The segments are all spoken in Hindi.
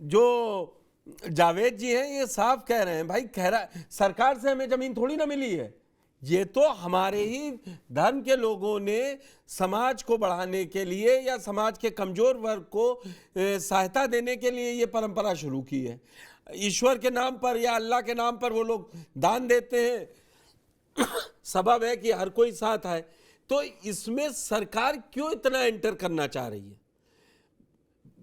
जो जावेद जी हैं ये साफ कह रहे हैं, भाई खैरा सरकार से हमें जमीन थोड़ी ना मिली है, ये तो हमारे ही धर्म के लोगों ने समाज को बढ़ाने के लिए या समाज के कमजोर वर्ग को सहायता देने के लिए ये परंपरा शुरू की है। ईश्वर के नाम पर या अल्लाह के नाम पर वो लोग दान देते हैं, सबब है कि हर कोई साथ है। तो इसमें सरकार क्यों इतना एंटर करना चाह रही है?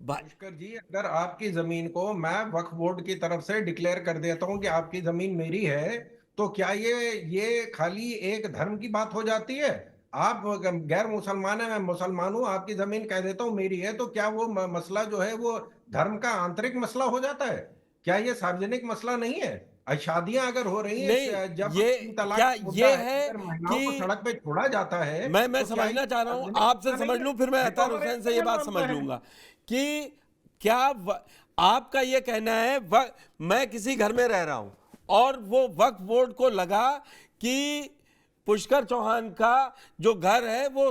पुष्कर जी, अगर आपकी जमीन को मैं वक्फ बोर्ड की तरफ से डिक्लेयर कर देता हूं कि आपकी जमीन मेरी है, तो क्या ये खाली एक धर्म की बात हो जाती है? आप गैर मुसलमान है, मैं मुसलमान हूं, आपकी जमीन कह देता हूं मेरी है, तो क्या वो मसला जो है वो धर्म का आंतरिक मसला हो जाता है? क्या ये सार्वजनिक मसला नहीं है? शादियां अगर हो रही नहीं, हैं, जब ये तीन तलाक क्या का मुद्दा ये है, है अगर महिलाओं को कि सड़क पे छोड़ा जाता है, मैं तो क्या ये समझना चाह रहा हूं, सार्वजनिक आपसे मसला समझ नहीं है? लूं फिर मैं ये तो अतहर हमारा हुसैन से ये बात समझ मामला है। लूंगा कि क्या आपका ये कहना है मैं किसी घर में रह रहा हूं और वो वक्फ बोर्ड को लगा कि पुष्कर चौहान का जो घर है वो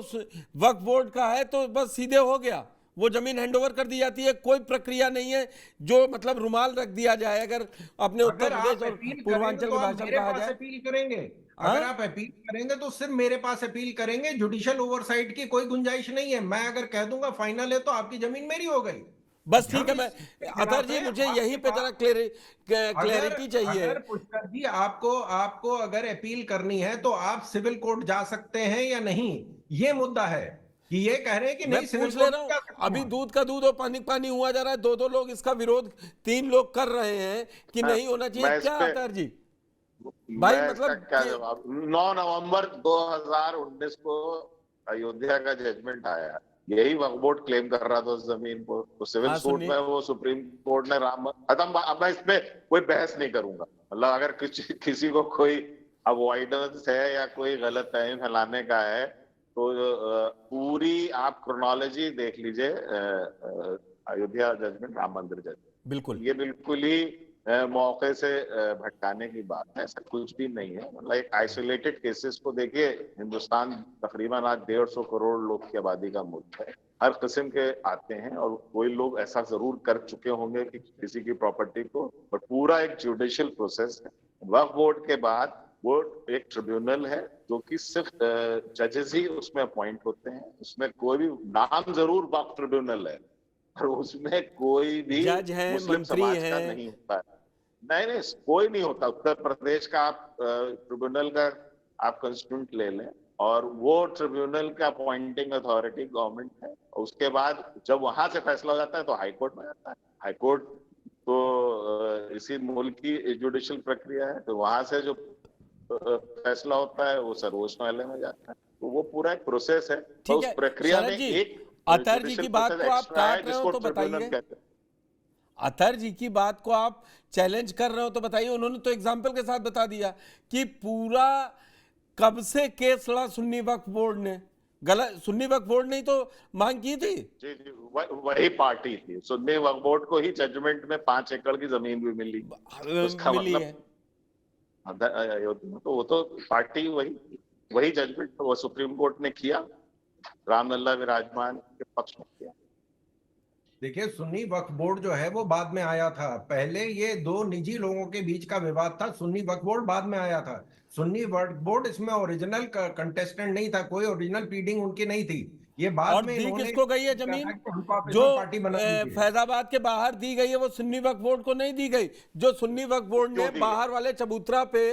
वक्फ बोर्ड का है, तो बस सीधे हो गया, वो जमीन हैंडओवर कर दी जाती है, कोई प्रक्रिया नहीं है, जो मतलब रुमाल रख दिया जाए, अगर अपने उत्तर अगर आप प्रदेश और अपील करेंगे पूर्वांचल तो की आप भाषा में मेरे कहा पास जाए। अपील करेंगे। अगर हाँ, आप अपील करेंगे तो सिर्फ मेरे पास अपील करेंगे, जुडिशियल ओवरसाइट की कोई गुंजाइश नहीं है। मैं अगर कह दूंगा फाइनल है, तो आपकी जमीन मेरी हो गई। बस ठीक धर्म है। इस मैं चीज के अतर खिलाफ जी है मुझे यहीं आपके पे पास। जरा अगर क्लैरिटी चाहिए। अगर पुष्कर जी, आपको आपको अगर अपील करनी है तो आप सिविल कोर्ट जा सकते हैं या नहीं, ये मुद्दा है। कि ये कह रहे हैं कि मैं नहीं, सिविल पूछ ले कोर्ट रहा नहीं हूं, जा सकते अभी हम। दूध का दूध और पानी का पानी हुआ जा रहा है, दो लोग इसका विरोध, तीन लोग कर रहे हैं कि मैं नहीं होना चाहिए, मैं इस क्या पे अतर जी? भाई मैं इसका मतलब क्या कि जवाब। 9 नवंबर 2019 को अयोध्या का जजमेंट आया, यही वक्फ बोर्ड क्लेम कर रहा था उस जमीन को, तो सिविल हाँ सूट सुनिए। में वो सुप्रीम कोर्ट ने राम खत्म। अब मैं इस पे कोई बहस नहीं करूंगा। मतलब अगर किसी को कोई अवॉइडेंस है या कोई गलत फहमी फैलाने का है, तो पूरी आप क्रोनोलॉजी देख लीजिए। अयोध्या जजमेंट, राम मंदिर बिल्कुल। जजमेंट, ये बिल्कुल ही मौके से भटकाने की बात है, ऐसा कुछ भी नहीं है। मतलब एक आइसोलेटेड केसेस को देखिए, हिंदुस्तान तकरीबन आज 150 करोड़ लोग की आबादी का मुल्क है, हर किस्म के आते हैं, और कोई लोग ऐसा जरूर कर चुके होंगे कि किसी की प्रॉपर्टी को, बट पूरा एक जुडिशियल प्रोसेस है। वक्फ बोर्ड के बाद वो एक ट्रिब्यूनल है, जो कि सिर्फ जजेस ही उसमें अपॉइंट होते हैं। उसमें कोई भी नाम जरूर वक्फ ट्रिब्यूनल है, और उसमें कोई भी जज हैं, मुस्लिम मंत्री समाज का हैं। नहीं होता है। नहीं नहीं, कोई नहीं होता। उत्तर प्रदेश का आप ट्रिब्यूनल का आप कंस्टिट्यूंट ले लें, और वो ट्रिब्यूनल का अपॉइंटिंग अथॉरिटी गवर्नमेंट है। और उसके बाद जब वहां से फैसला हो जाता है तो हाई कोर्ट में जाता है। हाई कोर्ट तो इसी मुल्क की जुडिशियल प्रक्रिया है, तो वहां से जो फैसला होता है वो सर्वोच्च न्यायालय में जाता है। तो वो पूरा एक प्रोसेस है, तो ठीक उस है प्रक्रिया शरद में जी, एक अतर जी जुडिशियल की बात प्रोसेस को आप एक्स्ट्रा है, काट रहे हो जिसको तो ट्रिब्यूनल बताइए, कहते हैं। अतर जी की बात को आप चैलेंज कर रहे हो तो बताइए। उन्होंने तो एग्जाम्पल के साथ बता दिया कि पूरा कब से केस लड़ा सुन्नी वक्फ बोर्ड ने, गलत सुन्नी वक्फ बोर्ड ने ही तो मांग की थी। जी जी, वही पार्टी थी। सुन्नी वक्फ बोर्ड को ही जजमेंट में 5 एकड़ की जमीन भी मिली, तो उसका मिली है। मतलब अयोध्या में तो वो तो पार्टी वही जजमेंट तो वो सुप्रीम कोर्ट ने किया, रामलला विराजमान के पक्ष में किया। देखिए, सुन्नी वक्फ बोर्ड जो है वो बाद में आया था। पहले ये दो निजी लोगों के बीच का विवाद था, सुन्नी वक्फ बोर्ड बाद में आया था। सुन्नी वक्फ बोर्ड इसमें ओरिजिनल कंटेस्टेंट नहीं था, कोई ओरिजिनल प्लीडिंग उनकी नहीं थी। ये बाद और में दी इन्होंने किसको गई है कहा था जमीन? कि हमको आप जो इसमें पार्टी बना दीजिए। फैजाबाद के बाहर दी गई है वो सुन्नी वक्फ बोर्ड को नहीं दी गई। जो सुन्नी वक्फ बोर्ड क्यों ने दी बाहर वाले चबूतरा पे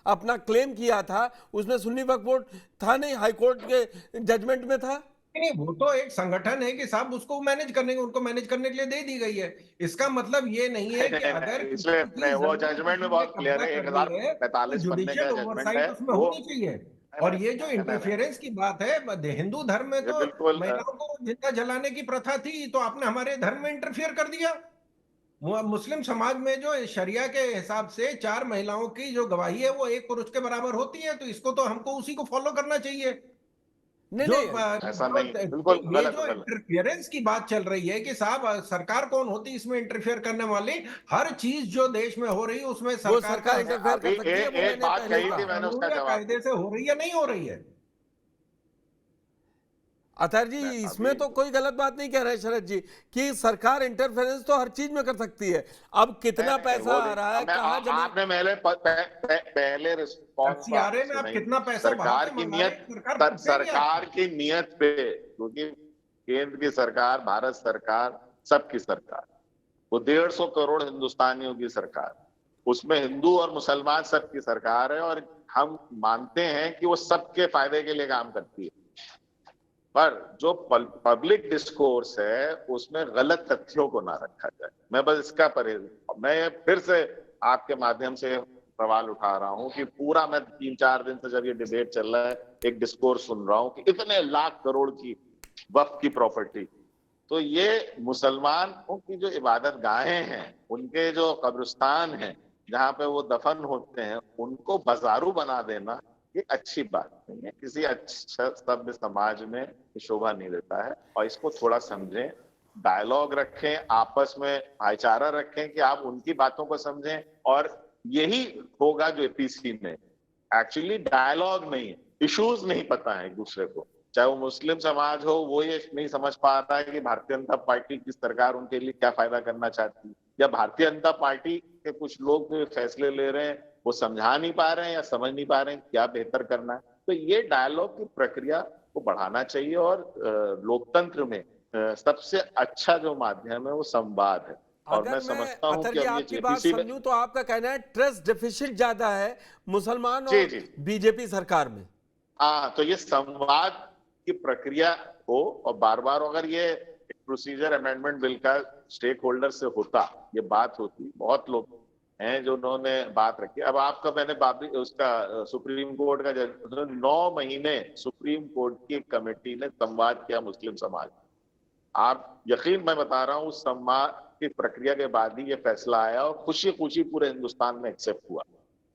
अपना क्लेम किया था, उसमें सुन्नी वक्फ बोर्ड था नहीं, हाईकोर्ट के जजमेंट में था। नहीं, वो तो एक संगठन है कि साहब उसको मैनेज करने उनको मैनेज करने के लिए दे दी गई है। इसका मतलब ये नहीं है कि नहीं अगर नहीं, इसलिए किसी की वो जमीन जजमेंट में किसी ने बहुत क्लियर कब्जा है, कर ली है, तो 1045 पन्ने जुडिशियल का जजमेंट है ओवरसाइट उसमें वो। होनी चाहिए। और ये जो नहीं नहीं नहीं, इंटरफेरेंस की बात है, हिंदू धर्म में ये तो बिल्कुल महिलाओं को जिंदा जलाने की प्रथा थी, तो आपने हमारे धर्म में इंटरफियर कर दिया। मुस्लिम समाज में जो शरिया के हिसाब से 4 महिलाओं की जो गवाही है वो एक पुरुष के बराबर होती है, तो इसको तो हमको उसी को फॉलो करना चाहिए। नहीं जो नहीं, ऐसा नहीं, तो बिल्कुल ये गलत जो गलत। इंटरफियरेंस की बात चल रही है कि साहब सरकार कौन होती है इसमें इंटरफियर करने वाली? हर चीज जो देश में हो रही है उसमें वो सरकार का सरकार इंटरफेयर अभी कर सकती है, वो एक मैंने बात पहले ही कही बिना थी, कहा। मैंने कानून उसका या जवाब कायदे दिया। से हो रही है, नहीं हो रही है? अतः जी इसमें तो कोई गलत बात नहीं कह रहे शरद जी कि सरकार इंटरफेरेंस तो हर चीज में कर सकती है। अब कितना पैसा आ रहा है, कहाँ जमीन। आपने पहले रिस्पॉन्स सीआरए में आप कितना पैसा वहां से मंगा रहे हैं? सरकार की नियत पे, क्योंकि केंद्र की सरकार, भारत सरकार, सबकी सरकार, वो 150 करोड़ हिंदुस्तानियों की सरकार, उसमें हिंदू और मुसलमान सबकी सरकार है, और हम मानते हैं कि वो सबके फायदे के लिए काम करती है। पर जो पब्लिक डिस्कोर्स है उसमें गलत तथ्यों को ना रखा जाए। मैं बस इसका मैं फिर से आपके माध्यम से सवाल उठा रहा हूं कि पूरा मैं 3-4 दिन से जब ये डिबेट चल रहा है एक डिस्कोर्स सुन रहा हूं कि इतने लाख करोड़ की वक्फ की प्रॉपर्टी, तो ये मुसलमानों की जो इबादत गाहें हैं, उनके जो कब्रिस्तान हैं जहां पे वो दफन होते हैं, उनको बाजारू बना देना ये अच्छी बात नहीं है। किसी अच्छा सभ्य समाज में शोभा नहीं देता है, और इसको थोड़ा समझें, डायलॉग रखें, आपस में भाईचारा रखें कि आप उनकी बातों को समझें। और यही होगा जो एपीसी में एक्चुअली डायलॉग नहीं है, इश्यूज नहीं पता है एक दूसरे को। चाहे वो मुस्लिम समाज हो, वो ये नहीं समझ पा रहा है कि भारतीय जनता पार्टी की सरकार उनके लिए क्या फायदा करना चाहती है, या भारतीय जनता पार्टी के कुछ लोग जो फैसले ले रहे हैं वो समझा नहीं पा रहे हैं या समझ नहीं पा रहे हैं क्या बेहतर करना है। तो ये डायलॉग की प्रक्रिया को बढ़ाना चाहिए, और लोकतंत्र में सबसे अच्छा जो माध्यम है वो संवाद है। और मैं समझता हूं कि अब ये जेपीसी में, समझूं तो आपका कहना है ट्रस्ट डेफिसिट ज्यादा है मुसलमान जी और जी बीजेपी सरकार में। हाँ, तो ये संवाद की प्रक्रिया हो, और बार बार अगर ये प्रोसीजर अमेंडमेंट बिल का स्टेक होल्डर से होता, ये बात होती, बहुत लोग हैं जो उन्होंने बात रखी। अब आपका मैंने उसका सुप्रीम कोर्ट का 9 महीने सुप्रीम कोर्ट की कमेटी ने संवाद किया मुस्लिम समाज। आप यकीन, मैं बता रहा हूँ, उस संवाद की प्रक्रिया के बाद ही ये फैसला आया और खुशी खुशी पूरे हिंदुस्तान में एक्सेप्ट हुआ।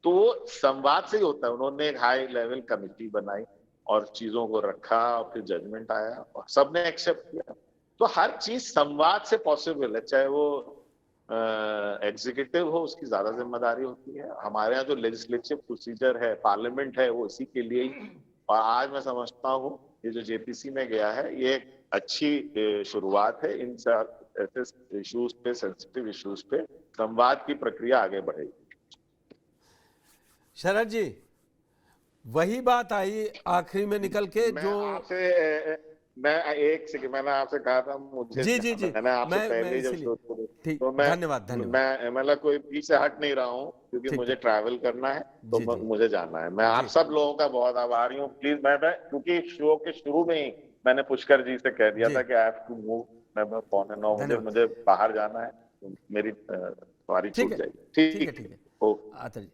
तो संवाद से ही होता है। उन्होंने एक हाई लेवल कमेटी बनाई और चीजों को रखा, और फिर जजमेंट आया और सबने एक्सेप्ट किया। तो हर चीज संवाद से पॉसिबल है, चाहे वो एग्जीक्यूटिव हो, उसकी ज्यादा जिम्मेदारी होती है। हमारे यहाँ जो लेजिस्लेटिव प्रोसीजर है, पार्लियामेंट है, वो इसी के लिए ही। और आज मैं समझता हूँ ये जो जेपीसी में गया है ये एक अच्छी शुरुआत है। इन ऐसे इश्यूज पे, सेंसिटिव इश्यूज पे संवाद की प्रक्रिया आगे बढ़ेगी। शरद जी, वही बात आई आखिरी में निकल के जो मैंने आपसे कहा था मुझे, जी जी जी, मैंने आपसे पहले जब ठीक, तो धन्यवाद मैं मतलब कोई पीछे हट नहीं रहा हूँ, क्योंकि मुझे ट्रैवल करना है, तो मुझे जाना है। मैं आप सब लोगों का बहुत आभारी हूँ। प्लीज, मैं क्योंकि शो के शुरू में ही मैंने पुष्कर जी से कह दिया था कि आई हैव टू मूव, मैं 8:45 बजे मुझे बाहर जाना है, तो मेरी सवारी छूट जाएगी। ठीक है।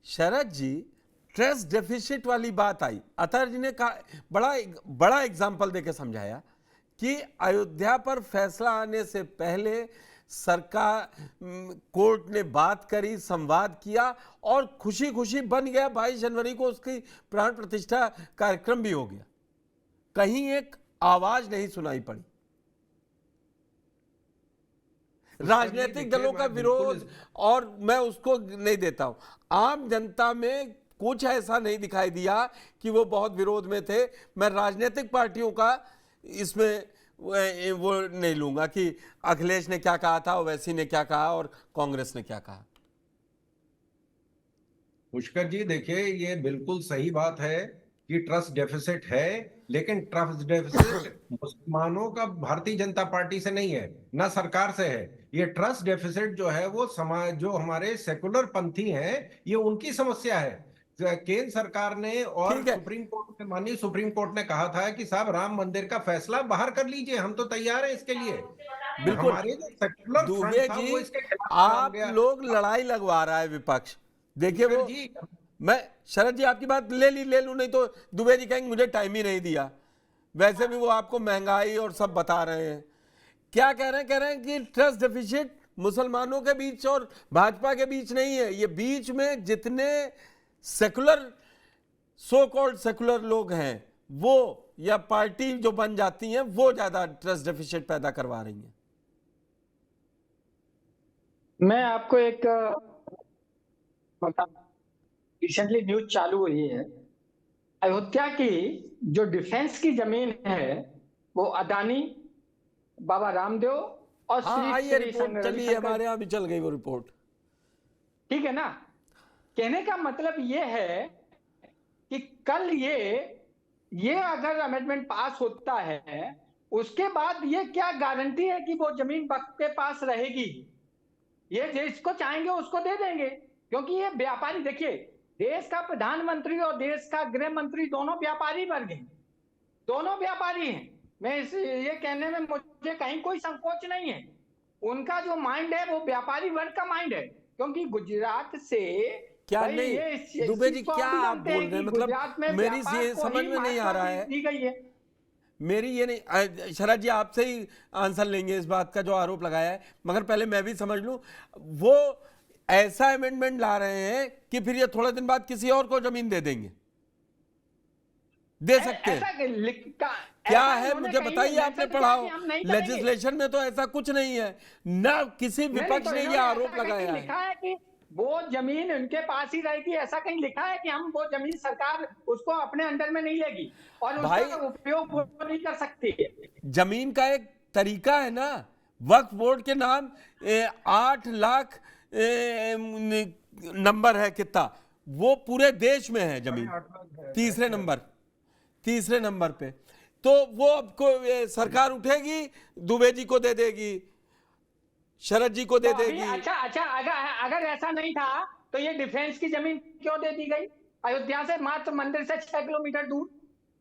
शरद जी, ट्रस्ट डेफिसिट वाली बात आई, अतः जी ने कहा, बड़ा एग्जाम्पल देके समझाया कि अयोध्या पर फैसला आने से पहले सरकार, कोर्ट ने बात करी, संवाद किया, और खुशी खुशी बन गया। 22 जनवरी को उसकी प्राण प्रतिष्ठा कार्यक्रम भी हो गया। कहीं एक आवाज नहीं सुनाई पड़ी। राजनीतिक दलों का विरोध, और मैं उसको नहीं देता हूं, आम जनता में कुछ ऐसा नहीं दिखाई दिया कि वो बहुत विरोध में थे। मैं राजनीतिक पार्टियों का इसमें वो नहीं लूंगा कि अखिलेश ने क्या कहा था, ओवैसी ने क्या कहा और कांग्रेस ने क्या कहा। पुष्कर जी, देखिए, ये बिल्कुल सही बात है कि ट्रस्ट डेफिसिट है, लेकिन ट्रस्ट डेफिसिट मुसलमानों का भारतीय जनता पार्टी से नहीं है, ना सरकार से है। ये ट्रस्ट डेफिसिट जो है वो समाज, जो हमारे सेकुलर पंथी हैं, ये उनकी समस्या है। केंद्र सरकार ने और सुप्रीम कोर्ट ने, माननीय सुप्रीम कोर्ट ने कहा था कि साहब राम मंदिर का फैसला बाहर कर लीजिए, हम तो तैयार हैं इसके लिए। बिल्कुल। हमारे जो सेकुलर दुबे फ्रंट था वो इसके खिलाफ आप लोग लड़ाई लगवा रहा है विपक्ष। देखिए वो जी, मैं शरद जी आपकी बात ले लूं, नहीं तो दुबे जी कहेंगे मुझे टाइम ही नहीं दिया। वैसे भी वो आपको महंगाई और सब बता रहे हैं। क्या कह रहे हैं कि ट्रस्ट डेफिसिट मुसलमानों के बीच और भाजपा के बीच नहीं है, ये बीच में जितने सेकुलर, सो कॉल्ड सेकुलर लोग हैं वो, या पार्टी जो बन जाती हैं वो ज्यादा ट्रस्ट डेफिसिट पैदा करवा रही हैं। मैं आपको एक रिसेंटली न्यूज चालू हुई है, अयोध्या की जो डिफेंस की जमीन है वो अदानी, बाबा रामदेव और हाँ श्री आइए श्री रिपोर्ट चलिए, रविशंकर, हमारे यहाँ भी चल गई वो रिपोर्ट। ठीक है ना। कहने का मतलब ये है कि कल ये अगर अमेंडमेंट पास होता है, उसके बाद ये क्या गारंटी है कि वो जमीन वक्फ के पास रहेगी? ये जिसको चाहेंगे उसको दे देंगे, क्योंकि ये व्यापारी, देखिए देश का प्रधानमंत्री और देश का गृह मंत्री दोनों व्यापारी वर्ग हैं, दोनों व्यापारी हैं। मैं ये कहने में मुझे कहीं कोई संकोच नहीं है। उनका जो माइंड है वो व्यापारी वर्ग का माइंड है, क्योंकि गुजरात से क्या भाई नहीं ये दुबे जी, इसको क्या भी आप जानते बोल हैं रहे हैं? कि मतलब गुजरात में मेरी व्यापार ये को समझ ही में नहीं आ रहा महत्वता है, दी गई है। मेरी ये नहीं, शरद जी आपसे ही आंसर लेंगे इस बात का जो आरोप लगाया है, मगर पहले मैं भी समझ लूं। वो ऐसा अमेंडमेंट ला रहे हैं कि फिर ये थोड़े दिन बाद किसी और को जमीन दे देंगे, दे सकते हैं? क्या है मुझे बताइए, आपने पढ़ा हो लेजिस्लेशन में तो ऐसा कुछ नहीं है ना, किसी विपक्ष ने यह आरोप लगाया है। लिखा है कि वो जमीन उनके पास ही रहेगी, ऐसा कहीं लिखा है कि हम वो जमीन सरकार उसको अपने अंडर में नहीं लेगी और उसका उपयोग वो नहीं कर सकती। जमीन का एक तरीका है ना, वक्फ बोर्ड के नाम 8 लाख नंबर है कितना, वो पूरे देश में है जमीन, तीसरे नंबर पे। तो वो आपको सरकार उठेगी, दुबे जी को दे देगी, शरद जी को दे देगी। अच्छा अगर ऐसा नहीं था तो ये डिफेंस की जमीन क्यों दे दी गई? अयोध्या से मात्र मंदिर से 6 किलोमीटर दूर